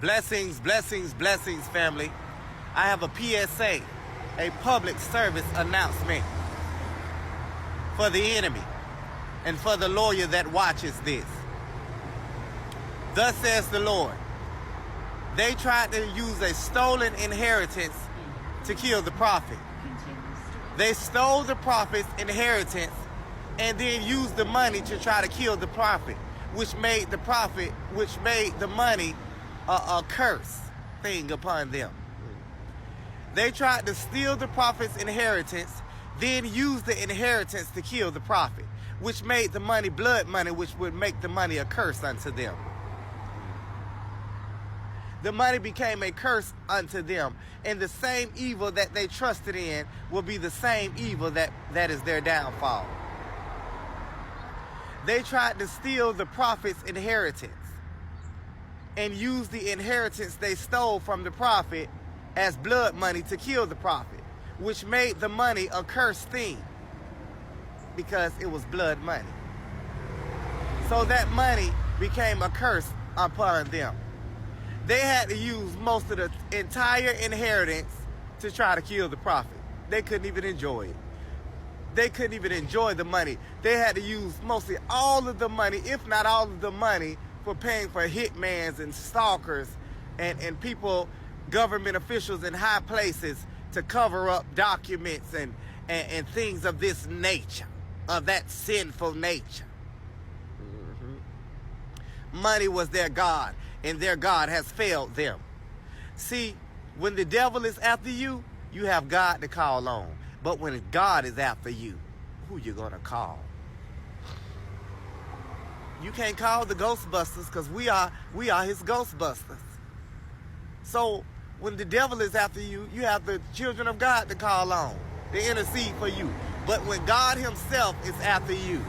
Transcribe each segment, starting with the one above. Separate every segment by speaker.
Speaker 1: Blessings, blessings, blessings, family. I have a PSA, a public service announcement for the enemy and for the lawyer that watches this. Thus says the Lord, they tried to use a stolen inheritance to kill the prophet. They stole the prophet's inheritance and then used the money to try to kill the prophet, which made the money a curse thing upon them. They tried to steal the prophet's inheritance, then use the inheritance to kill the prophet, which made the money blood money, which would make the money a curse unto them. The money became a curse unto them, and the same evil that they trusted in will be the same evil that is their downfall. They tried to steal the prophet's inheritance and use the inheritance they stole from the prophet as blood money to kill the prophet, which made the money a cursed thing because it was blood money. So that money became a curse upon them. They had to use most of the entire inheritance to try to kill the prophet. They couldn't even enjoy it. They couldn't even enjoy the money. They had to use mostly all of the money, if not all of the money, for paying for hitmans and stalkers and people, government officials in high places to cover up documents and things of this nature, of that sinful nature. Money was their God, and their God has failed them. See, when the devil is after you, you have God to call on. But when God is after you, who you gonna call? You can't call the Ghostbusters because we are his Ghostbusters. So when the devil is after you, you have the children of God to call on, to intercede for you. But when God himself is after you,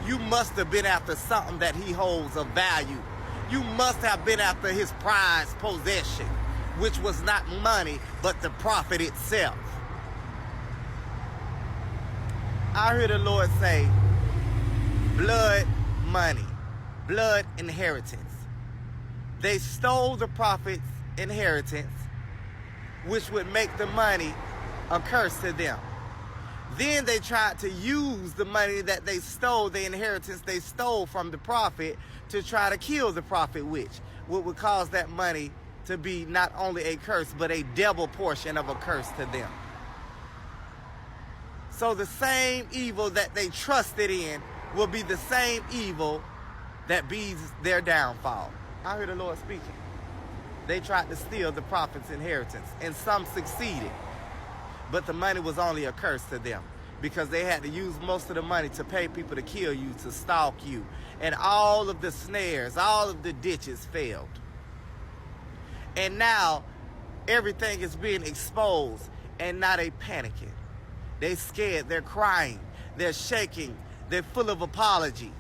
Speaker 1: you must have been after something that he holds of value. You must have been after his prized possession, which was not money, but the prophet itself. I heard the Lord say, blood money, blood inheritance. They stole the prophet's inheritance, which would make the money a curse to them. Then they tried to use the money that they stole, the inheritance they stole from the prophet, to try to kill the prophet, which would cause that money to be not only a curse, but a double portion of a curse to them. So the same evil that they trusted in will be the same evil that be their downfall. I heard the Lord speaking. They tried to steal the prophet's inheritance, and some succeeded. But the money was only a curse to them because they had to use most of the money to pay people to kill you, to stalk you. And all of the snares, all of the ditches failed. And now everything is being exposed, and now they panicking. They scared, they're crying, they're shaking, they're full of apology.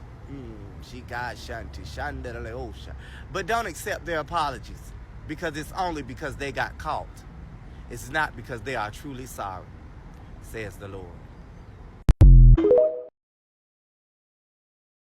Speaker 1: But don't accept their apologies because it's only because they got caught. It's not because they are truly sorry, says the Lord.